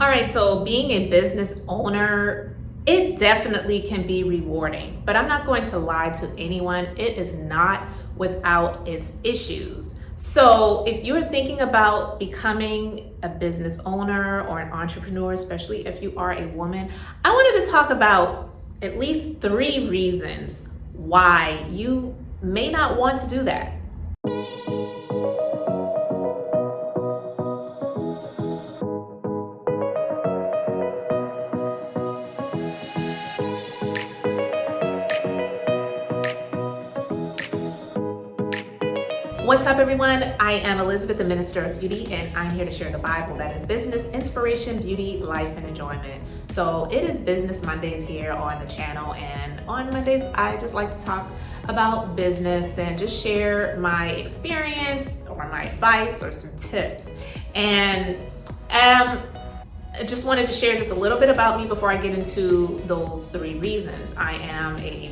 All right, so being a business owner, it definitely can be rewarding, but I'm not going to lie to anyone. It is not without its issues. So if you're thinking about becoming a business owner or an entrepreneur, especially if you are a woman, I wanted to talk about at least 3 reasons why you may not want to do that. What's up, everyone? I am Elizabeth, the Minister of Beauty, and I'm here to share the Bible that is business, inspiration, beauty, life, and enjoyment. So it is Business Mondays here on the channel, and on Mondays, I just like to talk about business and just share my experience or my advice or some tips. And I just wanted to share just a little bit about me before I get into those 3 reasons. I am a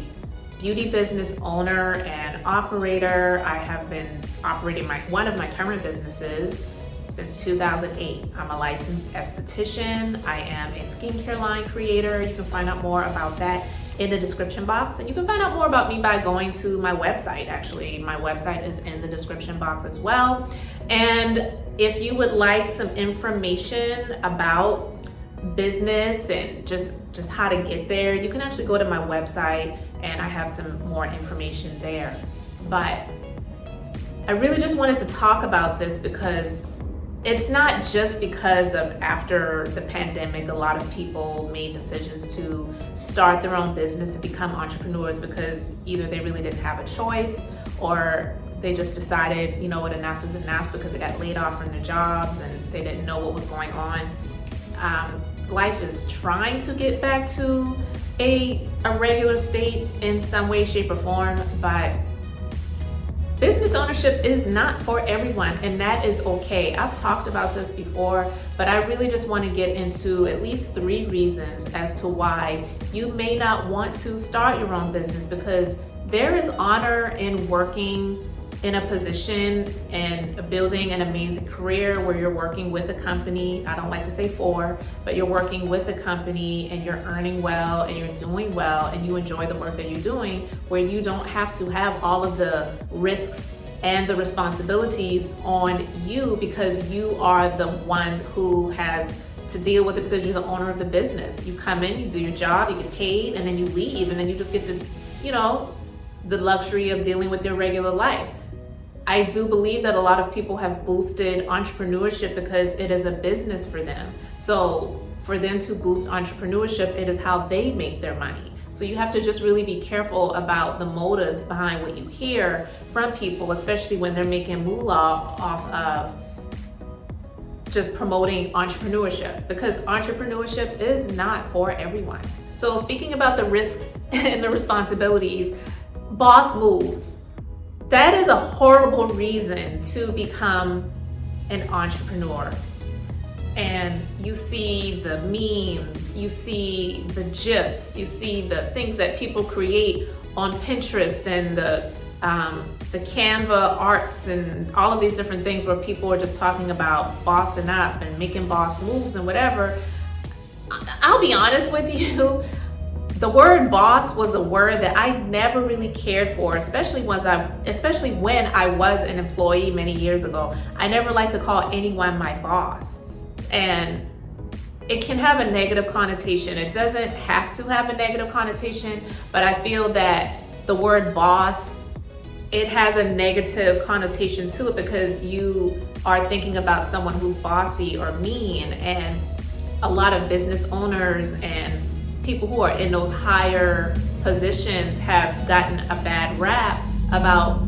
beauty business owner and operator. I have been operating one of my current businesses since 2008. I'm a licensed esthetician. I am a skincare line creator. You can find out more about that in the description box, and you can find out more about me by going to my website. Actually, my website is in the description box as well. And if you would like some information about business and just how to get there, you can actually go to my website and I have some more information there. But I really just wanted to talk about this because it's not just because of after the pandemic, a lot of people made decisions to start their own business and become entrepreneurs because either they really didn't have a choice or they just decided, you know what, enough is enough because they got laid off from their jobs and they didn't know what was going on. Life is trying to get back to a regular state in some way, shape, or form, but business ownership is not for everyone, and that is okay. I've talked about this before, but I really just want to get into at least 3 reasons as to why you may not want to start your own business, because there is honor in working in a position and building an amazing career where you're working with a company. I don't like to say for, but you're working with a company and you're earning well and you're doing well and you enjoy the work that you're doing, where you don't have to have all of the risks and the responsibilities on you because you are the one who has to deal with it because you're the owner of the business. You come in, you do your job, you get paid, and then you leave, and then you just get the luxury of dealing with your regular life. I do believe that a lot of people have boosted entrepreneurship because it is a business for them. So for them to boost entrepreneurship, it is how they make their money. So you have to just really be careful about the motives behind what you hear from people, especially when they're making moolah off of just promoting entrepreneurship, because entrepreneurship is not for everyone. So speaking about the risks and the responsibilities, boss moves. That is a horrible reason to become an entrepreneur. And you see the memes, you see the GIFs, you see the things that people create on Pinterest and the Canva arts and all of these different things where people are just talking about bossing up and making boss moves and whatever. I'll be honest with you, the word boss was a word that I never really cared for, especially when I was an employee many years ago. I never liked to call anyone my boss. And it can have a negative connotation. It doesn't have to have a negative connotation, but I feel that the word boss, it has a negative connotation to it because you are thinking about someone who's bossy or mean. And a lot of business owners and people who are in those higher positions have gotten a bad rap about,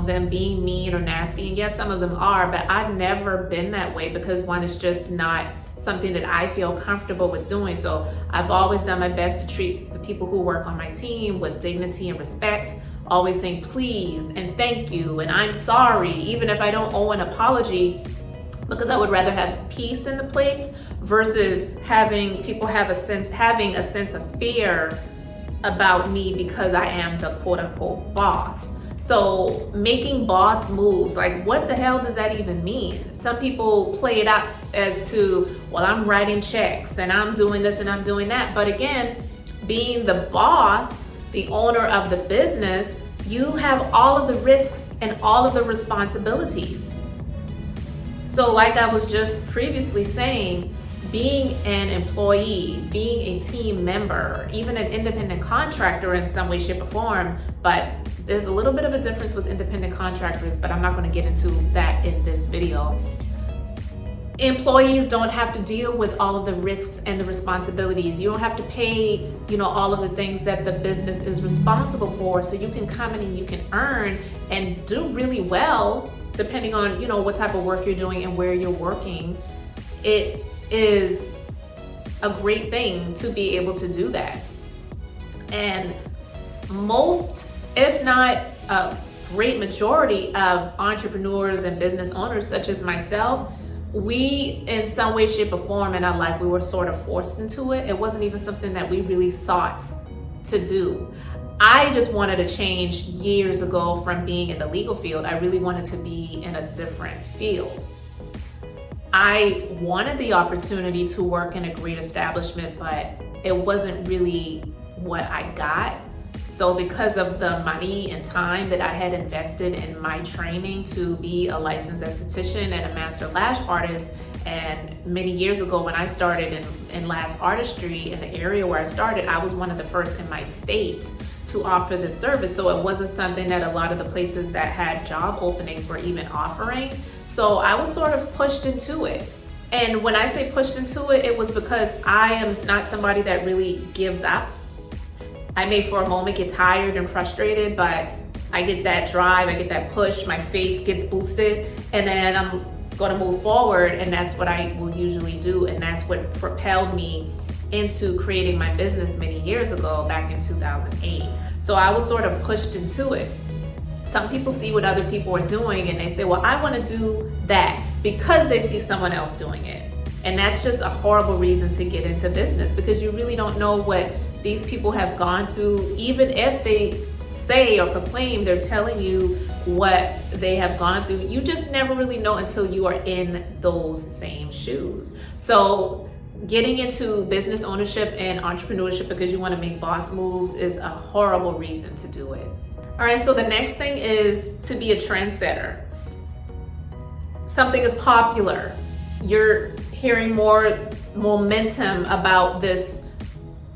them being mean or nasty. And yes, some of them are, but I've never been that way because one, is just not something that I feel comfortable with doing. So I've always done my best to treat the people who work on my team with dignity and respect, always saying please and thank you and I'm sorry, even if I don't owe an apology, because I would rather have peace in the place versus having people having a sense of fear about me because I am the quote unquote boss. So making boss moves, like what the hell does that even mean? Some people play it out as to, well, I'm writing checks and I'm doing this and I'm doing that. But again, being the boss, the owner of the business, you have all of the risks and all of the responsibilities. So like I was just previously saying, being an employee, being a team member, even an independent contractor in some way, shape, or form, but there's a little bit of a difference with independent contractors, but I'm not going to get into that in this video. Employees don't have to deal with all of the risks and the responsibilities. You don't have to pay, all of the things that the business is responsible for. So you can come in and you can earn and do really well, depending on, what type of work you're doing and where you're working. It is a great thing to be able to do that. And most, if not a great majority of entrepreneurs and business owners such as myself, we in some way, shape, or form in our life, we were sort of forced into it. It wasn't even something that we really sought to do. I just wanted to change years ago from being in the legal field. I really wanted to be in a different field. I wanted the opportunity to work in a great establishment, but it wasn't really what I got. So because of the money and time that I had invested in my training to be a licensed esthetician and a master lash artist, and many years ago when I started in lash artistry in the area where I started, I was one of the first in my state to offer this service. So it wasn't something that a lot of the places that had job openings were even offering. So I was sort of pushed into it. And when I say pushed into it, it was because I am not somebody that really gives up. I may for a moment get tired and frustrated, but I get that drive, I get that push, my faith gets boosted, and then I'm gonna move forward, and that's what I will usually do, and that's what propelled me into creating my business many years ago, back in 2008. So I was sort of pushed into it. Some people see what other people are doing and they say, well, I wanna do that because they see someone else doing it. And that's just a horrible reason to get into business, because you really don't know what these people have gone through. Even if they say or proclaim they're telling you what they have gone through, you just never really know until you are in those same shoes. So getting into business ownership and entrepreneurship because you want to make boss moves is a horrible reason to do it. All right, so the next thing is to be a trendsetter. Something is popular. You're hearing more momentum about this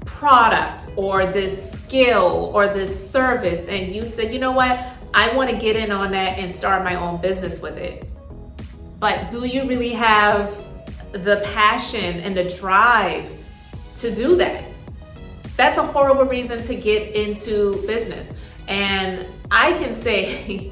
product or this skill or this service, and you said, you know what, I want to get in on that and start my own business with it. But do you really have the passion and the drive to do that? That's a horrible reason to get into business. And I can say,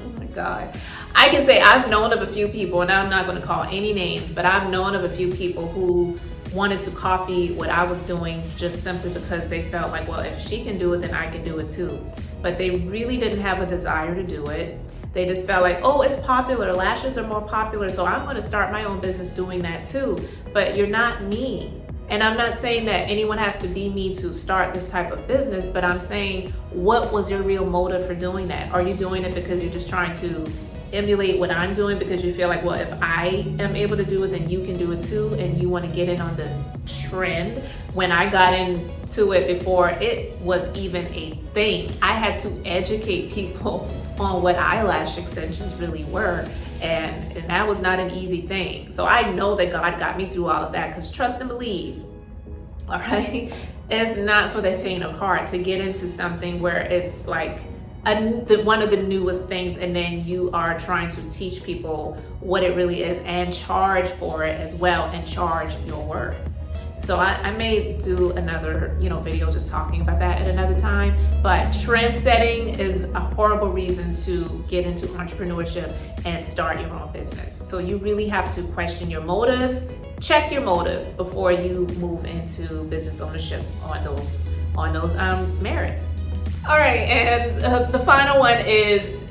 oh my God, I can say I've known of a few people, and I'm not going to call any names, but I've known of a few people who wanted to copy what I was doing just simply because they felt like, well, if she can do it, then I can do it too. But they really didn't have a desire to do it. They just felt like, oh, it's popular, lashes are more popular, so I'm going to start my own business doing that too. But you're not me. And I'm not saying that anyone has to be me to start this type of business, but I'm saying, what was your real motive for doing that? Are you doing it because you're just trying to emulate what I'm doing because you feel like, well, if I am able to do it, then you can do it too, and you want to get in on the trend? When I got into it before it was even a thing, I had to educate people on what eyelash extensions really were, and that was not an easy thing. So I know that God got me through all of that, because trust and believe, all right, it's not for the faint of heart to get into something where it's like one of the newest things, and then you are trying to teach people what it really is and charge for it as well, and charge your worth. So I may do another video just talking about that at another time, but trend setting is a horrible reason to get into entrepreneurship and start your own business. So you really have to question your motives, check your motives before you move into business ownership on those merits. All right, and the final one is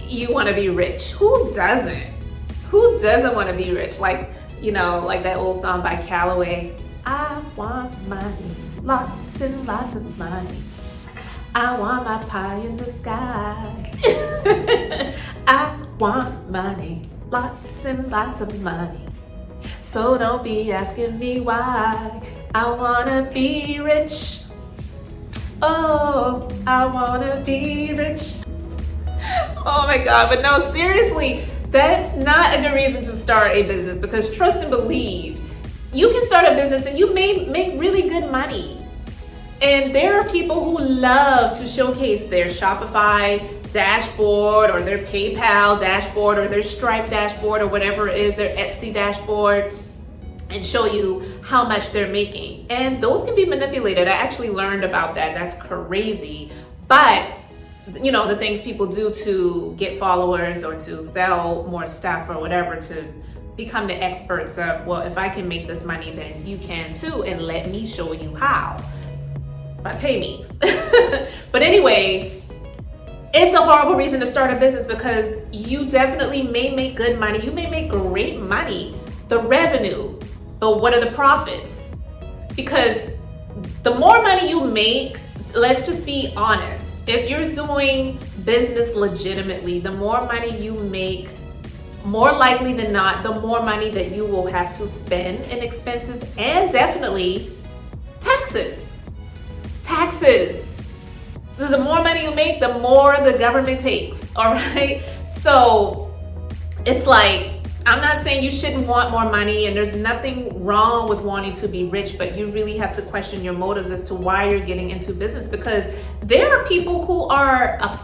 you want to be rich. Who doesn't? Who doesn't want to be rich? Like that old song by Calloway. I want money, lots and lots of money. I want my pie in the sky. I want money, lots and lots of money. So don't be asking me why. I wanna be rich. Oh, I wanna be rich. Oh my God, but no, seriously, that's not a good reason to start a business, because trust and believe, you can start a business and you may make really good money. And there are people who love to showcase their Shopify dashboard or their PayPal dashboard or their Stripe dashboard or whatever it is, their Etsy dashboard, and show you how much they're making. And those can be manipulated. I actually learned about that. That's crazy. But you know, the things people do to get followers or to sell more stuff or whatever, to become the experts of, well, if I can make this money, then you can too, and let me show you how. But pay me. But anyway, it's a horrible reason to start a business, because you definitely may make good money. You may make great money, the revenue, but what are the profits? Because the more money you make, let's just be honest, if you're doing business legitimately, the more money you make, more likely than not, the more money that you will have to spend in expenses, and definitely taxes. Taxes. Because the more money you make, the more the government takes, all right? So it's like, I'm not saying you shouldn't want more money, and there's nothing wrong with wanting to be rich, but you really have to question your motives as to why you're getting into business, because there are people who are,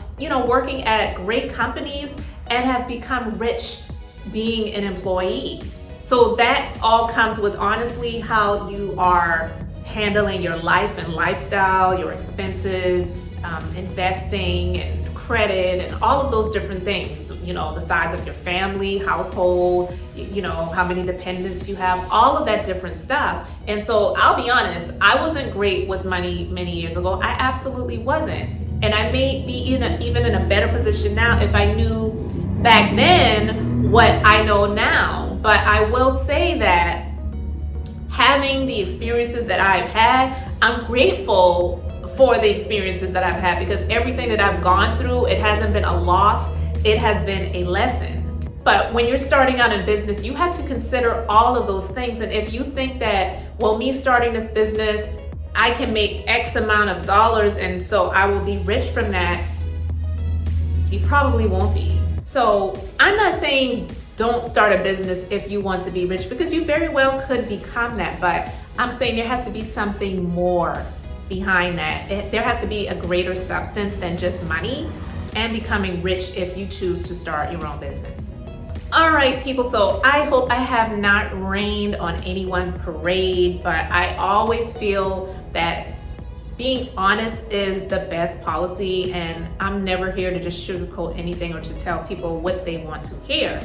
working at great companies and have become rich being an employee. So that all comes with, honestly, how you are handling your life and lifestyle, your expenses, investing and credit and all of those different things, the size of your family, household, how many dependents you have, all of that different stuff. And so I'll be honest, I wasn't great with money many years ago. I absolutely wasn't. And I may be even in a better position now if I knew back then what I know now. But I will say that having the experiences that I've had, I'm grateful for the experiences that I've had, because everything that I've gone through, it hasn't been a loss, it has been a lesson. But when you're starting out in business, you have to consider all of those things. And if you think that, well, me starting this business, I can make X amount of dollars and so I will be rich from that, you probably won't be. So I'm not saying don't start a business if you want to be rich, because you very well could become that. But I'm saying there has to be something more behind that. There has to be a greater substance than just money and becoming rich if you choose to start your own business. All right, people, so I hope I have not rained on anyone's parade, but I always feel that being honest is the best policy, and I'm never here to just sugarcoat anything or to tell people what they want to hear.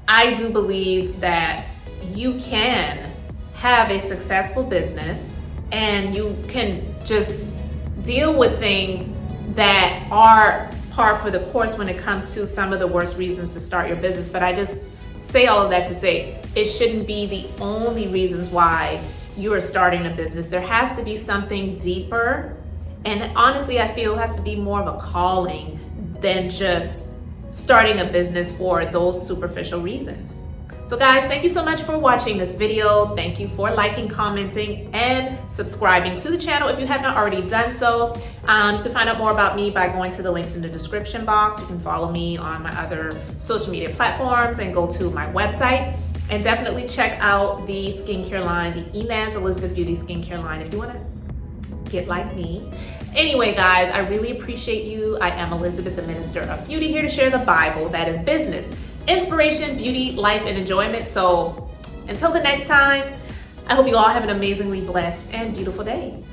I do believe that you can have a successful business and you can just deal with things that are par for the course when it comes to some of the worst reasons to start your business. But I just say all of that to say it shouldn't be the only reasons why you are starting a business. There has to be something deeper, and honestly, I feel it has to be more of a calling than just starting a business for those superficial reasons. So guys, thank you so much for watching this video. Thank you for liking, commenting, and subscribing to the channel if you have not already done so. You can find out more about me by going to the links in the description box. You can follow me on my other social media platforms and go to my website. And definitely check out the skincare line, the Inez Elizabeth Beauty skincare line, if you want to get like me. Anyway, guys, I really appreciate you. I am Elizabeth, the Minister of Beauty, here to share the Bible, that is business, inspiration, beauty, life, and enjoyment. So until the next time, I hope you all have an amazingly blessed and beautiful day.